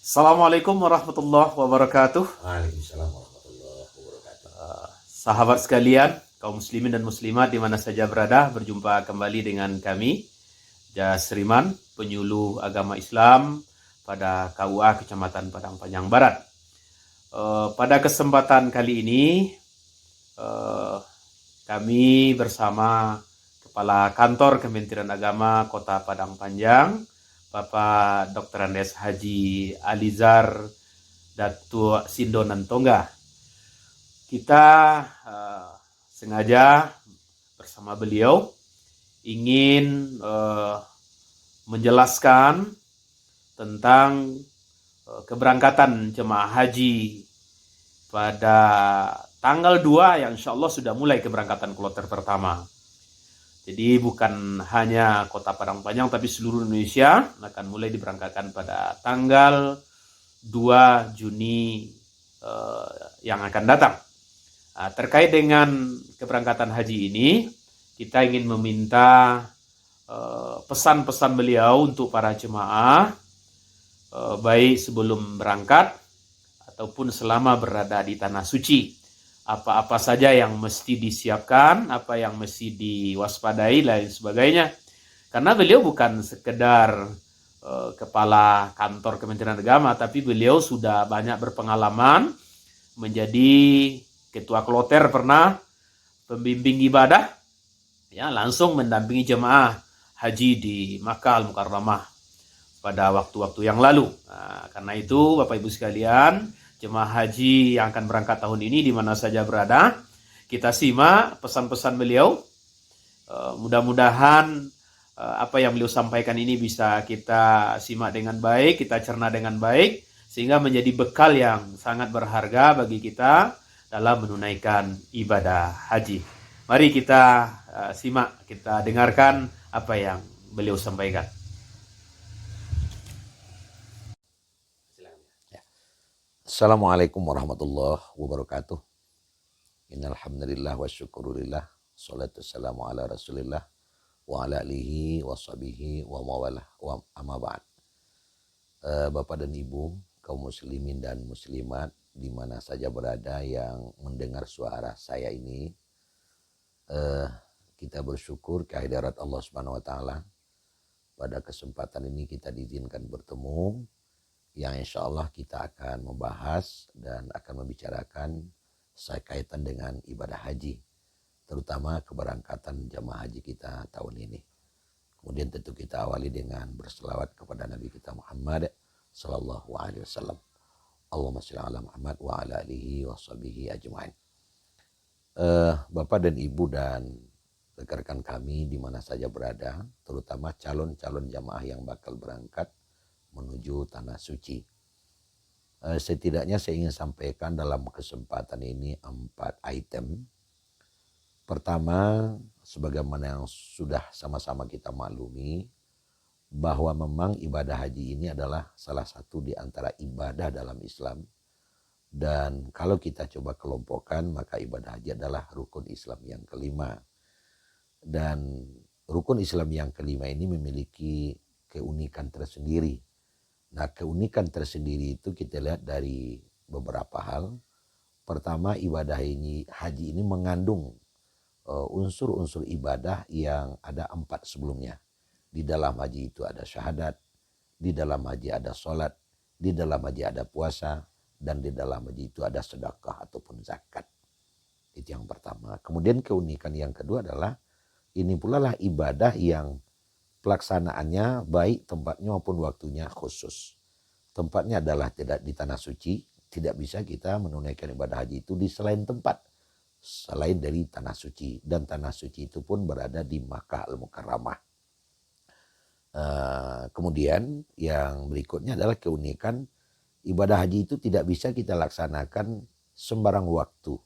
Assalamualaikum warahmatullahi wabarakatuh. Waalaikumsalam warahmatullahi wabarakatuh. Sahabat sekalian, kaum muslimin dan muslimat di mana saja berada, berjumpa kembali dengan kami, Jasriman, penyuluh agama Islam pada KUA Kecamatan Padang Panjang Barat. Pada kesempatan kali ini, eh, kami bersama Kepala Kantor Kementerian Agama Kota Padang Panjang, Bapak Dr. Andes Haji Alizar Datuk Sindo Nantonga. Kita sengaja bersama beliau ingin menjelaskan tentang keberangkatan jemaah haji pada tanggal 2 yang insya Allah sudah mulai keberangkatan kloter pertama. Jadi bukan hanya Kota Padang Panjang tapi seluruh Indonesia akan mulai diberangkatkan pada tanggal 2 Juni yang akan datang. Terkait dengan keberangkatan haji ini, kita ingin meminta pesan-pesan beliau untuk para jemaah, baik sebelum berangkat ataupun selama berada di Tanah Suci. Apa-apa saja yang mesti disiapkan, apa yang mesti diwaspadai, lain sebagainya. Karena beliau bukan sekedar Kepala Kantor Kementerian Agama, tapi beliau sudah banyak berpengalaman menjadi ketua kloter pernah, pembimbing ibadah, ya langsung mendampingi jemaah haji di Makkah Al-Mukarramah pada waktu-waktu yang lalu. Karena itu Bapak Ibu sekalian, jemaah haji yang akan berangkat tahun ini di mana saja berada, kita simak pesan-pesan beliau. Mudah-mudahan apa yang beliau sampaikan ini bisa kita simak dengan baik, kita cerna dengan baik, sehingga menjadi bekal yang sangat berharga bagi kita dalam menunaikan ibadah haji. Mari kita simak, kita dengarkan apa yang beliau sampaikan. Assalamualaikum warahmatullahi wabarakatuh. Innal hamdalillah wa syukurillah. Shalatu wassalamu ala Rasulillah wa ala alihi wa sahbihi wa mawalah wa amma ba'd. Bapak dan Ibu, kaum muslimin dan muslimat di mana saja berada yang mendengar suara saya ini, kita bersyukur kehadirat Allah Subhanahu wa taala. Pada kesempatan ini kita diizinkan bertemu, yang insya Allah kita akan membahas dan akan membicarakan kaitan dengan ibadah haji, terutama keberangkatan jamaah haji kita tahun ini. Kemudian tentu kita awali dengan berselawat kepada Nabi kita Muhammad sallallahu alaihi wasallam. Allahumma shalli ala Muhammad wa ala alihi wa sahbihi ajma'in. Bapak dan Ibu dan rekan-rekan kami di mana saja berada, terutama calon-calon jamaah yang bakal berangkat menuju Tanah Suci. Setidaknya saya ingin sampaikan dalam kesempatan ini 4 item. Pertama, sebagaimana yang sudah sama-sama kita maklumi, bahwa memang ibadah haji ini adalah salah satu di antara ibadah dalam Islam. Dan kalau kita coba kelompokkan, maka ibadah haji adalah rukun Islam yang kelima. Dan rukun Islam yang kelima ini memiliki keunikan tersendiri. Nah, keunikan tersendiri itu kita lihat dari beberapa hal. Pertama, ibadah haji ini mengandung unsur-unsur ibadah yang ada 4 sebelumnya. Di dalam haji itu ada syahadat, di dalam haji ada sholat, di dalam haji ada puasa, dan di dalam haji itu ada sedekah ataupun zakat. Itu yang pertama. Kemudian keunikan yang kedua adalah ini pula lah ibadah yang pelaksanaannya baik tempatnya maupun waktunya khusus. Tempatnya adalah tidak di Tanah Suci, tidak bisa kita menunaikan ibadah haji itu di selain tempat, selain dari Tanah Suci. Dan Tanah Suci itu pun berada di Makkah Al-Mukarramah. Kemudian yang berikutnya adalah keunikan ibadah haji itu tidak bisa kita laksanakan sembarang waktu.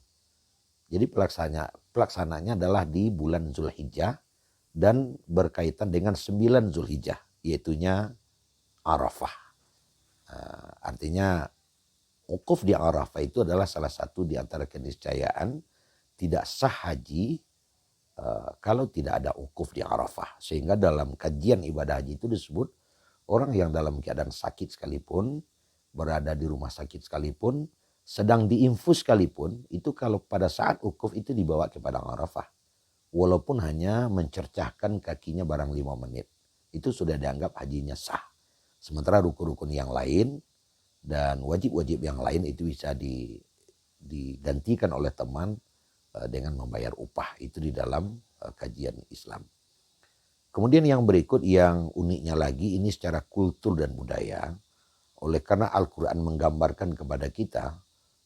Jadi pelaksananya adalah di bulan Zulhijjah dan berkaitan dengan 9 Zulhijjah, yaitunya Arafah. Artinya wukuf di Arafah itu adalah salah satu di antara keniscayaan tidak sah haji kalau tidak ada wukuf di Arafah. Sehingga dalam kajian ibadah haji itu disebut orang yang dalam keadaan sakit sekalipun berada di rumah sakit sekalipun, sedang diinfus sekalipun, itu kalau pada saat wukuf itu dibawa ke padang Arafah. Walaupun hanya mencercahkan kakinya barang 5 menit. Itu sudah dianggap hajinya sah. Sementara rukun-rukun yang lain dan wajib-wajib yang lain itu bisa digantikan oleh teman dengan membayar upah. Itu di dalam kajian Islam. Kemudian yang berikut yang uniknya lagi, ini secara kultur dan budaya. Oleh karena Al-Quran menggambarkan kepada kita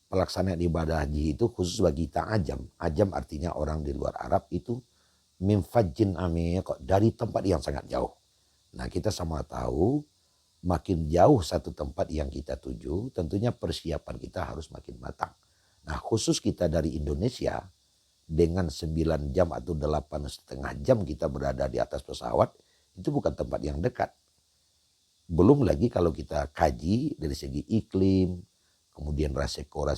pelaksanaan ibadah haji itu khusus bagi kita ajam. Ajam artinya orang di luar Arab itu min fajjin amiq, dari tempat yang sangat jauh. Nah, kita sama tahu makin jauh satu tempat yang kita tuju, tentunya persiapan kita harus makin matang. Nah, khusus kita dari Indonesia dengan 9 jam atau 8,5 jam kita berada di atas pesawat, itu bukan tempat yang dekat. Belum lagi kalau kita kaji dari segi iklim, kemudian resiko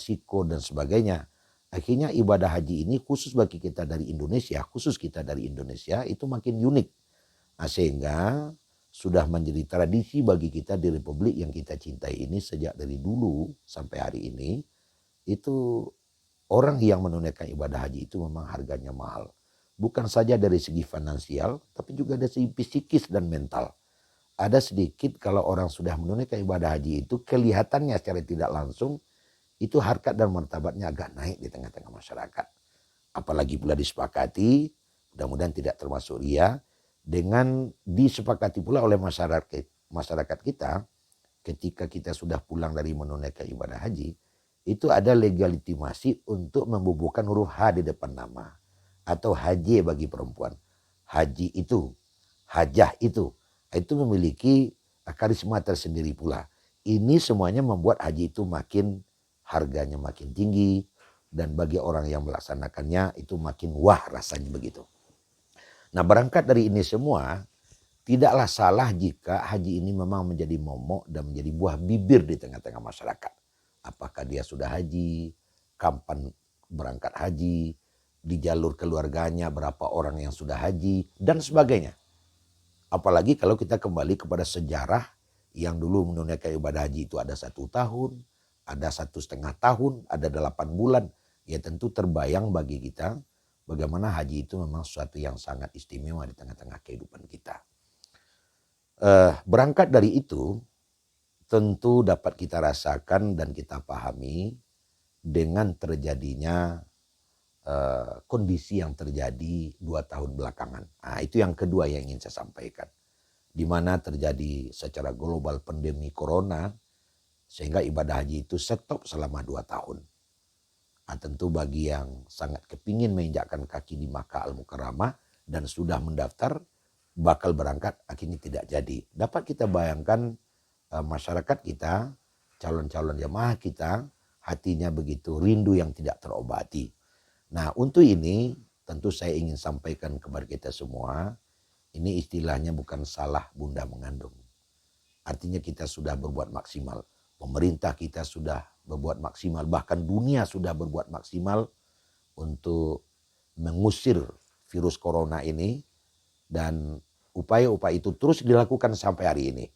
dan sebagainya. Akhirnya ibadah haji ini khusus bagi kita dari Indonesia, itu makin unik. Nah, sehingga sudah menjadi tradisi bagi kita di Republik yang kita cintai ini sejak dari dulu sampai hari ini, itu orang yang menunaikan ibadah haji itu memang harganya mahal. Bukan saja dari segi finansial, tapi juga dari segi psikis dan mental. Ada sedikit kalau orang sudah menunaikan ibadah haji itu kelihatannya secara tidak langsung itu harkat dan martabatnya agak naik di tengah-tengah masyarakat. Apalagi pula disepakati, mudah-mudahan tidak termasuk ria, dengan disepakati pula oleh masyarakat kita ketika kita sudah pulang dari menunaikan ibadah haji, itu ada legitimasi untuk membubuhkan huruf H di depan nama. Atau haji bagi perempuan. Haji itu, hajah itu memiliki karisma tersendiri pula. Ini semuanya membuat haji itu makin harganya makin tinggi. Dan bagi orang yang melaksanakannya itu makin wah rasanya begitu. Nah, berangkat dari ini semua, tidaklah salah jika haji ini memang menjadi momok dan menjadi buah bibir di tengah-tengah masyarakat. Apakah dia sudah haji, kapan berangkat haji, di jalur keluarganya berapa orang yang sudah haji, dan sebagainya. Apalagi kalau kita kembali kepada sejarah yang dulu menunaikan ibadah haji itu ada 1 tahun, ada 1,5 tahun, ada 8 bulan. Ya tentu terbayang bagi kita bagaimana haji itu memang sesuatu yang sangat istimewa di tengah-tengah kehidupan kita. Berangkat dari itu, tentu dapat kita rasakan dan kita pahami dengan terjadinya kondisi yang terjadi 2 tahun belakangan. Nah, itu yang kedua yang ingin saya sampaikan. Di mana terjadi secara global pandemi corona sehingga ibadah haji itu stop selama 2 tahun. Nah, tentu bagi yang sangat kepingin menginjakkan kaki di Makkah Al-Mukarramah dan sudah mendaftar bakal berangkat akhirnya tidak jadi. Dapat kita bayangkan masyarakat kita, calon-calon jemaah kita, hatinya begitu rindu yang tidak terobati. Nah, untuk ini tentu saya ingin sampaikan kepada kita semua, ini istilahnya bukan salah bunda mengandung. Artinya kita sudah berbuat maksimal. Pemerintah kita sudah berbuat maksimal, bahkan dunia sudah berbuat maksimal untuk mengusir virus corona ini, dan upaya-upaya itu terus dilakukan sampai hari ini.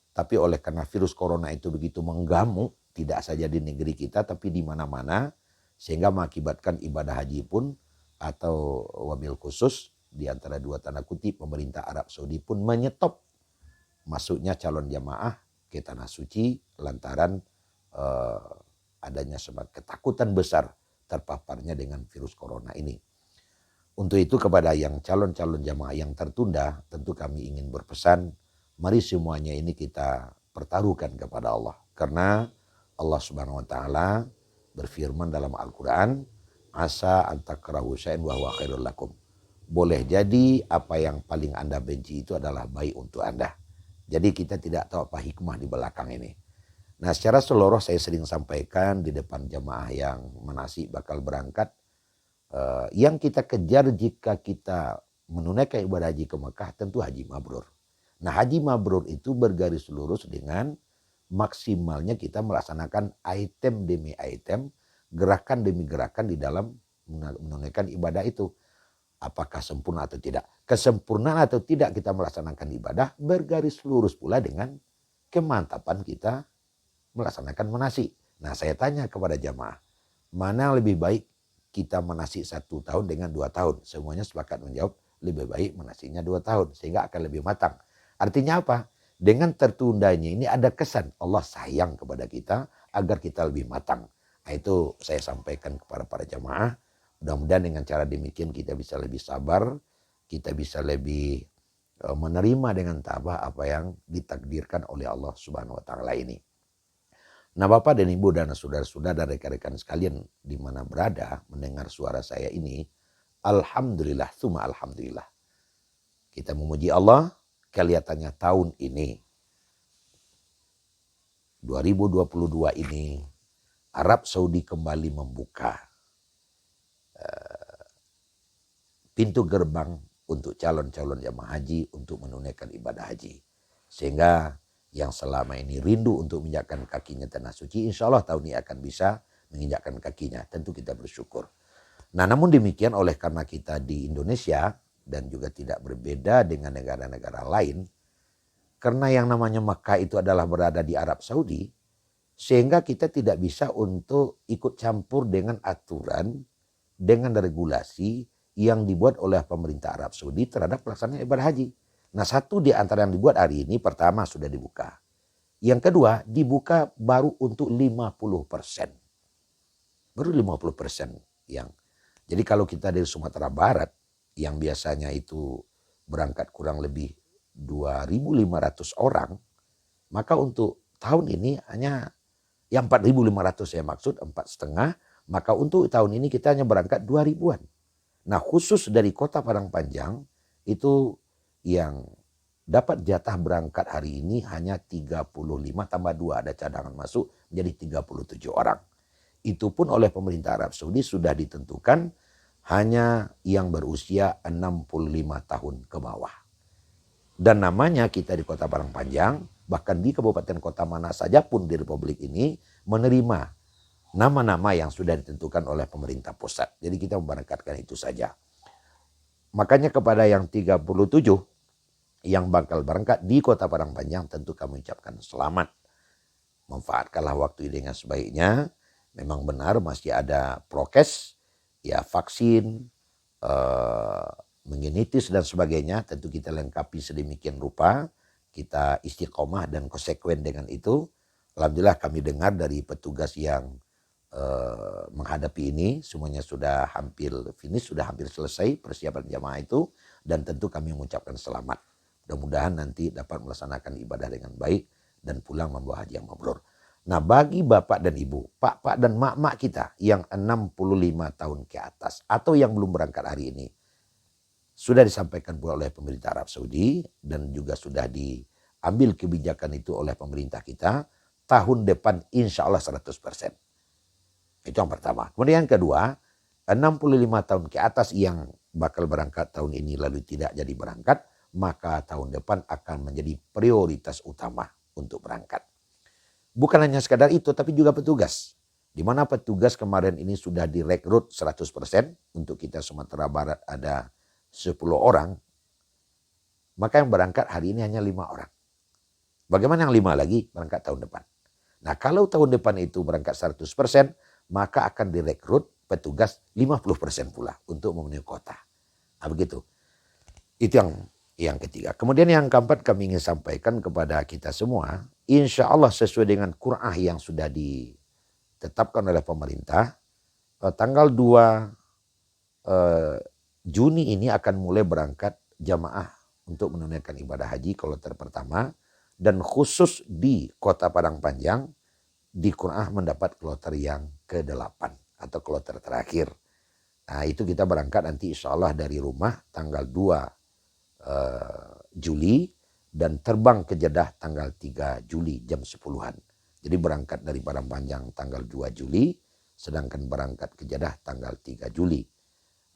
Tapi oleh karena virus corona itu begitu menggamuk, tidak saja di negeri kita tapi di mana-mana, sehingga mengakibatkan ibadah haji pun atau wabil khusus di antara 2 tanda kutip pemerintah Arab Saudi pun menyetop masuknya calon jamaah ke tanah suci lantaran adanya sebuah ketakutan besar terpaparnya dengan virus corona ini. Untuk itu kepada yang calon-calon jamaah yang tertunda, tentu kami ingin berpesan, mari semuanya ini kita pertaruhkan kepada Allah. Karena Allah Subhanahu wa taala berfirman dalam Al-Quran, asa antakrahu syai'an wa huwa khairul lakum. Boleh jadi apa yang paling Anda benci itu adalah baik untuk Anda. Jadi kita tidak tahu apa hikmah di belakang ini. Nah, secara seluruh saya sering sampaikan di depan jamaah yang manasik bakal berangkat, yang kita kejar jika kita menunaikan ibadah haji ke Mekah tentu haji mabrur. Nah, haji mabrur itu bergaris lurus dengan maksimalnya kita melaksanakan item demi item, gerakan demi gerakan di dalam menunaikan ibadah itu. Apakah sempurna atau tidak? Kesempurnaan atau tidak kita melaksanakan ibadah bergaris lurus pula dengan kemantapan kita melaksanakan manasik. Nah saya tanya kepada jamaah, mana yang lebih baik kita manasik 1 tahun dengan 2 tahun? Semuanya sepakat menjawab lebih baik manasiknya 2 tahun sehingga akan lebih matang. Artinya apa? Dengan tertundanya ini ada kesan Allah sayang kepada kita agar kita lebih matang. Nah itu saya sampaikan kepada para jamaah. Mudah-mudahan dengan cara demikian kita bisa lebih sabar, kita bisa lebih menerima dengan tabah apa yang ditakdirkan oleh Allah Subhanahu wa taala ini. Nah, Bapak dan Ibu dan saudara-saudara dan rekan-rekan sekalian di mana berada mendengar suara saya ini, alhamdulillah, tsumma alhamdulillah. Kita memuji Allah, kelihatannya tahun ini 2022 ini Arab Saudi kembali membuka pintu gerbang untuk calon-calon jamaah haji untuk menunaikan ibadah haji. Sehingga yang selama ini rindu untuk menginjakkan kakinya tanah suci, insya Allah tahun ini akan bisa menginjakkan kakinya. Tentu kita bersyukur. Nah namun demikian oleh karena kita di Indonesia dan juga tidak berbeda dengan negara-negara lain, karena yang namanya Makkah itu adalah berada di Arab Saudi, sehingga kita tidak bisa untuk ikut campur dengan aturan, dengan regulasi yang dibuat oleh pemerintah Arab Saudi terhadap pelaksanaan ibadah haji. Nah satu di antara yang dibuat hari ini, pertama sudah dibuka. Yang kedua dibuka baru untuk 50%. Baru 50% yang. Jadi kalau kita dari Sumatera Barat yang biasanya itu berangkat kurang lebih 2.500 orang, maka untuk tahun ini hanya yang 4.500 saya maksud, 4,5, maka untuk tahun ini kita hanya berangkat 2.000-an. Nah khusus dari Kota Padang Panjang itu yang dapat jatah berangkat hari ini hanya 35 tambah 2 ada cadangan masuk menjadi 37 orang. Itu pun oleh pemerintah Arab Saudi sudah ditentukan hanya yang berusia 65 tahun ke bawah. Dan namanya kita di Kota Padang Panjang, bahkan di kabupaten kota mana saja pun di Republik ini menerima nama-nama yang sudah ditentukan oleh pemerintah pusat. Jadi kita memberangkatkan itu saja. Makanya kepada yang 37 yang bakal berangkat di Kota Padang Panjang tentu kami ucapkan selamat. Manfaatkanlah waktu ini dengan sebaiknya. Memang benar masih ada prokes, ya vaksin, meningitis dan sebagainya. Tentu kita lengkapi sedemikian rupa. Kita istiqomah dan konsekuen dengan itu. Alhamdulillah kami dengar dari petugas yang menghadapi ini semuanya sudah hampir finish, sudah hampir selesai persiapan jamaah itu, dan tentu kami mengucapkan selamat. Mudah-mudahan nanti dapat melaksanakan ibadah dengan baik dan pulang membawa haji yang mabrur. Nah bagi bapak dan ibu, pak dan mak kita yang 65 tahun ke atas atau yang belum berangkat hari ini, sudah disampaikan pula oleh pemerintah Arab Saudi dan juga sudah diambil kebijakan itu oleh pemerintah kita, tahun depan insya Allah 100%. Itu yang pertama. Kemudian yang kedua, 65 tahun ke atas yang bakal berangkat tahun ini lalu tidak jadi berangkat, maka tahun depan akan menjadi prioritas utama untuk berangkat. Bukan hanya sekadar itu, tapi juga petugas. Di mana petugas kemarin ini sudah direkrut 100%, untuk kita Sumatera Barat ada 10 orang, maka yang berangkat hari ini hanya 5 orang. Bagaimana yang 5 lagi berangkat tahun depan? Nah kalau tahun depan itu berangkat 100%, maka akan direkrut petugas 50% pula untuk memenuhi kota. Nah begitu. Itu yang ketiga. Kemudian yang keempat kami ingin sampaikan kepada kita semua, insya Allah sesuai dengan Qur'an yang sudah ditetapkan oleh pemerintah, tanggal 2 Juni ini akan mulai berangkat jamaah untuk menunaikan ibadah haji kloter pertama, dan khusus di Kota Padang Panjang di Qur'an mendapat kloter yang ke-8 atau kloter terakhir. Nah itu kita berangkat nanti insya Allah dari rumah tanggal 2 Juli dan terbang ke Jeddah tanggal 3 Juli jam 10-an. Jadi berangkat dari Padang Panjang tanggal 2 Juli, sedangkan berangkat ke Jeddah tanggal 3 Juli.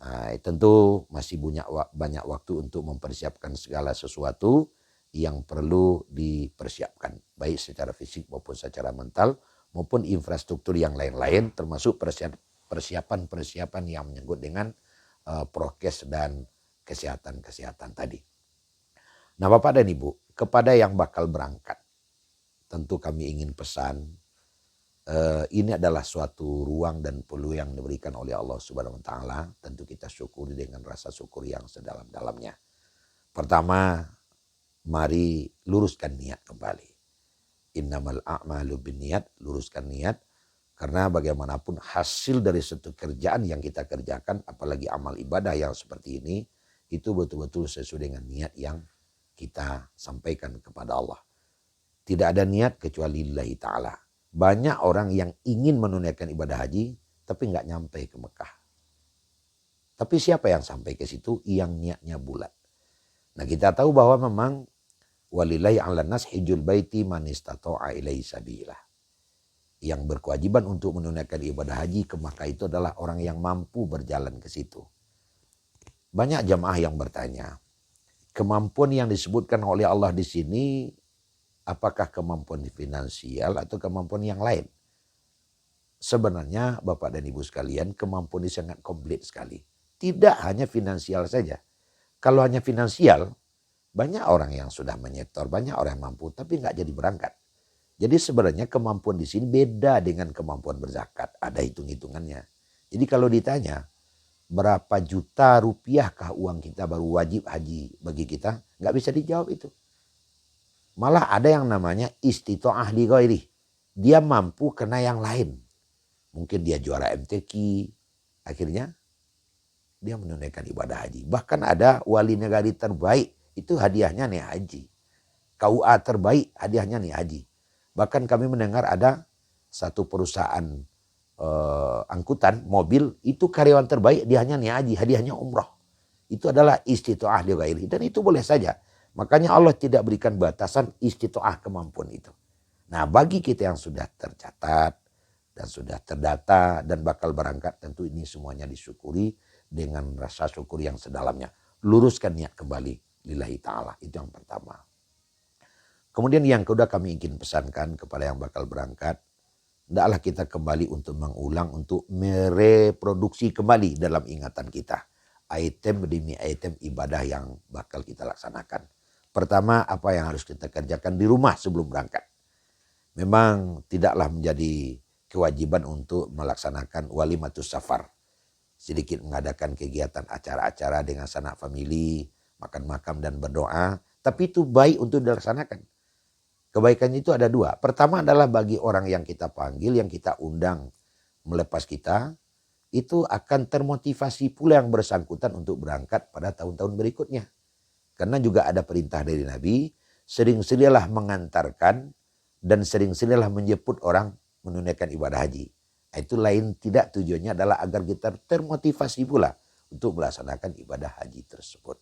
Nah, tentu masih banyak waktu untuk mempersiapkan segala sesuatu yang perlu dipersiapkan, baik secara fisik maupun secara mental maupun infrastruktur yang lain-lain, termasuk persiapan-persiapan yang menyangkut dengan prokes dan kesehatan tadi. Nah Bapak dan Ibu, kepada yang bakal berangkat, tentu kami ingin pesan ini adalah suatu ruang dan peluang yang diberikan oleh Allah Subhanahu wa taala. Tentu kita syukuri dengan rasa syukur yang sedalam-dalamnya. Pertama, mari luruskan niat kembali. Innamal a'malu binniat, luruskan niat. Karena bagaimanapun hasil dari satu kerjaan yang kita kerjakan, apalagi amal ibadah yang seperti ini, itu betul-betul sesuai dengan niat yang kita sampaikan kepada Allah. Tidak ada niat kecuali lillahi ta'ala. Banyak orang yang ingin menunaikan ibadah haji, tapi nggak nyampe ke Mekah. Tapi siapa yang sampai ke situ? Yang niatnya bulat. Nah, kita tahu bahwa memang walillahi 'alan nas hijjul baiti man istata'a ilaihi sabila. Yang berkewajiban untuk menunaikan ibadah haji ke Makkah itu adalah orang yang mampu berjalan ke situ. Banyak jamaah yang bertanya, kemampuan yang disebutkan oleh Allah di sini apakah kemampuan finansial atau kemampuan yang lain? Sebenarnya Bapak dan Ibu sekalian, kemampuan ini sangat komplit sekali. Tidak hanya finansial saja. Kalau hanya finansial, banyak orang yang sudah menyetor, banyak orang yang mampu, tapi nggak jadi berangkat. Jadi sebenarnya kemampuan di sini beda dengan kemampuan berzakat. Ada hitung-hitungannya. Jadi kalau ditanya, berapa juta rupiahkah uang kita baru wajib haji bagi kita? Nggak bisa dijawab itu. Malah ada yang namanya istito'ah li ghairi. Dia mampu kena yang lain. Mungkin dia juara MTQ. Akhirnya dia menunaikan ibadah haji. Bahkan ada wali negari terbaik. Itu hadiahnya nih haji. KUA terbaik hadiahnya nih haji. Bahkan kami mendengar ada satu perusahaan angkutan mobil. Itu karyawan terbaik hadiahnya nih haji. Hadiahnya umroh. Itu adalah istito'ah li ghairi. Dan itu boleh saja. Makanya Allah tidak berikan batasan istito'ah kemampuan itu. Nah, bagi kita yang sudah tercatat dan sudah terdata dan bakal berangkat, tentu ini semuanya disyukuri dengan rasa syukur yang sedalamnya. Luruskan niat kembali lillahi ta'ala. Itu yang pertama. Kemudian yang kedua kami ingin pesankan kepada yang bakal berangkat. Hendaklah kita kembali untuk mengulang, untuk mereproduksi kembali dalam ingatan kita. Item demi item ibadah yang bakal kita laksanakan. Pertama, apa yang harus kita kerjakan di rumah sebelum berangkat. Memang tidaklah menjadi kewajiban untuk melaksanakan walimatus safar. Sedikit mengadakan kegiatan acara-acara dengan sanak famili, makan makam dan berdoa. Tapi itu baik untuk dilaksanakan. Kebaikan itu ada dua. Pertama adalah bagi orang yang kita panggil, yang kita undang melepas kita. Itu akan termotivasi pula yang bersangkutan untuk berangkat pada tahun-tahun berikutnya. Karena juga ada perintah dari Nabi, sering-seringlah mengantarkan dan sering-seringlah menjemput orang menunaikan ibadah haji. Itu lain tidak tujuannya adalah agar kita termotivasi pula untuk melaksanakan ibadah haji tersebut.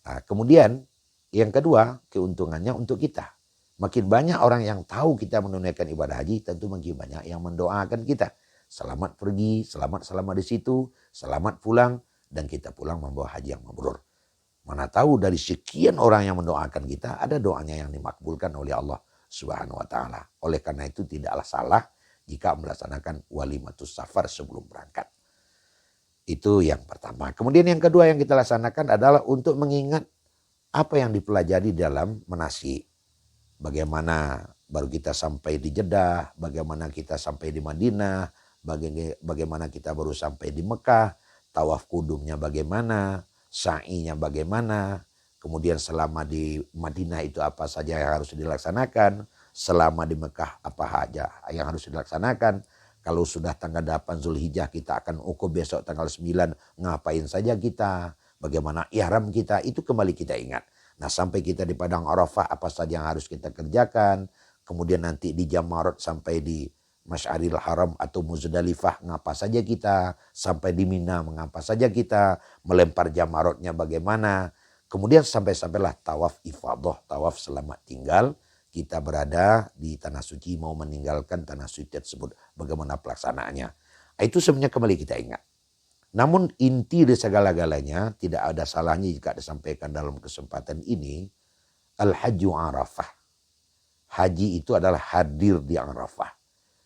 Nah, kemudian yang kedua keuntungannya untuk kita. Makin banyak orang yang tahu kita menunaikan ibadah haji, tentu makin banyak yang mendoakan kita. Selamat pergi, selamat di situ, selamat pulang, dan kita pulang membawa haji yang mabrur. Mana tahu dari sekian orang yang mendoakan kita, ada doanya yang dimakbulkan oleh Allah Subhanahu wa taala. Oleh karena itu tidaklah salah jika melaksanakan walimatus safar sebelum berangkat. Itu yang pertama. Kemudian yang kedua yang kita laksanakan adalah untuk mengingat apa yang dipelajari dalam manasik. Bagaimana baru kita sampai di Jeddah, bagaimana kita sampai di Madinah, bagaimana kita baru sampai di Mekah, tawaf kudumnya bagaimana, sa'inya bagaimana, kemudian selama di Madinah itu apa saja yang harus dilaksanakan, selama di Mekah apa saja yang harus dilaksanakan. Kalau sudah tanggal 8 Zulhijjah kita akan ukuf besok tanggal 9, ngapain saja kita, bagaimana ihram kita, itu kembali kita ingat. Nah, sampai kita di Padang Arafah apa saja yang harus kita kerjakan, kemudian nanti di Jamarat sampai di Masy'aril Haram atau Muzdalifah ngapa saja kita, sampai di Mina mengapa saja kita, melempar jamaratnya bagaimana, kemudian sampai-sampailah tawaf ifadah, tawaf selamat tinggal, kita berada di tanah suci mau meninggalkan tanah suci tersebut, bagaimana pelaksanaannya. Itu sebenarnya kembali kita ingat. Namun inti dari segala-galanya tidak ada salahnya jika disampaikan dalam kesempatan ini, Al-Hajju Arafah. Haji itu adalah hadir di Arafah.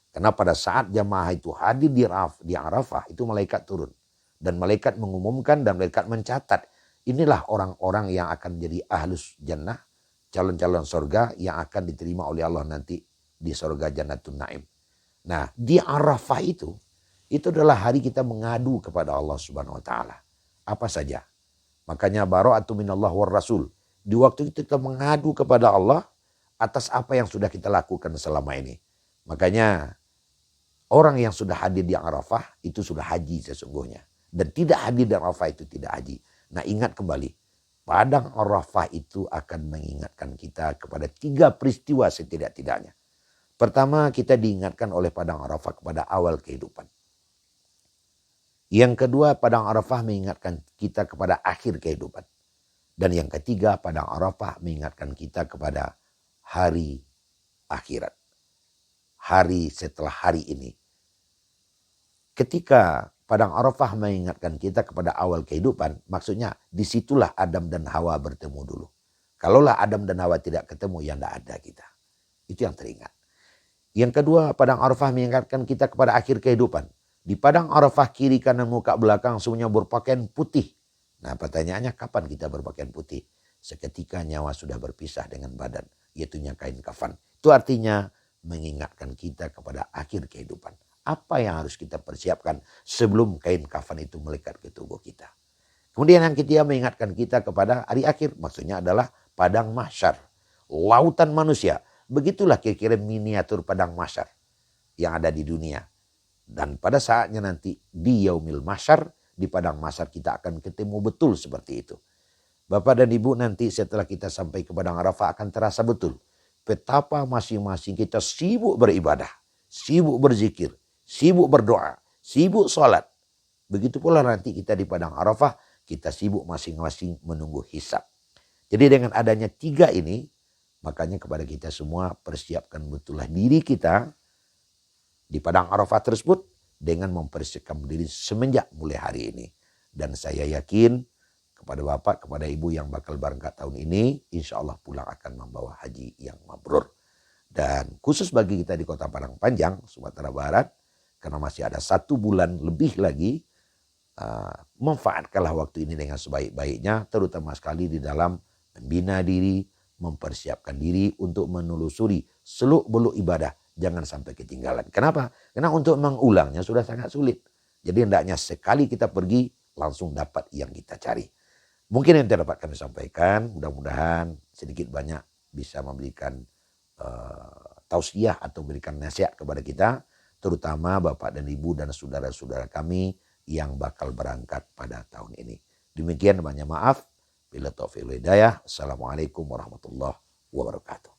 Karena pada saat jamaah itu hadir di Arafah, itu malaikat turun. Dan malaikat mengumumkan dan malaikat mencatat. Inilah orang-orang yang akan jadi ahlus jannah, calon-calon surga yang akan diterima oleh Allah nanti di surga Jannatun Naim. Nah, di Arafah itu adalah hari kita mengadu kepada Allah Subhanahu wa taala. Apa saja. Makanya bara'atu minallah war rasul. Di waktu itu kita mengadu kepada Allah atas apa yang sudah kita lakukan selama ini. Makanya orang yang sudah hadir di Arafah itu sudah haji sesungguhnya. Dan tidak hadir di Arafah itu tidak haji. Nah, ingat kembali, padang Arafah itu akan mengingatkan kita kepada 3 peristiwa setidak-tidaknya. Pertama, kita diingatkan oleh padang Arafah kepada awal kehidupan. Yang kedua, padang Arafah mengingatkan kita kepada akhir kehidupan. Dan yang ketiga, padang Arafah mengingatkan kita kepada hari akhirat. Hari setelah hari ini. Ketika padang Arafah mengingatkan kita kepada awal kehidupan, maksudnya disitulah Adam dan Hawa bertemu dulu. Kalaulah Adam dan Hawa tidak ketemu, ya tidak ada kita. Itu yang teringat. Yang kedua, padang Arafah mengingatkan kita kepada akhir kehidupan. Di padang Arafah kiri kanan muka belakang semuanya berpakaian putih. Nah, pertanyaannya kapan kita berpakaian putih? Seketika nyawa sudah berpisah dengan badan, yaitunya kain kafan. Itu artinya mengingatkan kita kepada akhir kehidupan. Apa yang harus kita persiapkan sebelum kain kafan itu melekat ke tubuh kita. Kemudian yang ketiga mengingatkan kita kepada hari akhir. Maksudnya adalah padang mahsyar. Lautan manusia. Begitulah kira-kira miniatur padang mahsyar yang ada di dunia. Dan pada saatnya nanti di yaumil mahsyar, di padang mahsyar kita akan ketemu betul seperti itu. Bapak dan Ibu, nanti setelah kita sampai ke padang Arafah akan terasa betul betapa masing-masing kita sibuk beribadah, sibuk berzikir, sibuk berdoa, sibuk sholat. Begitu pula nanti kita di padang Arafah, kita sibuk masing-masing menunggu hisab. Jadi dengan adanya 3 ini, makanya kepada kita semua persiapkan betullah diri kita di padang Arafah tersebut dengan mempersiapkan diri semenjak mulai hari ini. Dan saya yakin kepada Bapak, kepada Ibu yang bakal berangkat tahun ini, insya Allah pulang akan membawa haji yang mabrur. Dan khusus bagi kita di Kota Padang Panjang, Sumatera Barat, karena masih ada 1 bulan lebih lagi, manfaatkanlah waktu ini dengan sebaik-baiknya, terutama sekali di dalam membina diri, mempersiapkan diri untuk menelusuri seluk-beluk ibadah. Jangan sampai ketinggalan. Kenapa? Karena untuk mengulangnya sudah sangat sulit. Jadi hendaknya sekali kita pergi, langsung dapat yang kita cari. Mungkin yang dapat kami sampaikan, mudah-mudahan sedikit banyak bisa memberikan tausiah atau memberikan nasihat kepada kita, terutama Bapak dan Ibu dan saudara-saudara kami yang bakal berangkat pada tahun ini. Demikian, banyak maaf. Bila taufiq wal hidayah. Assalamualaikum warahmatullahi wabarakatuh.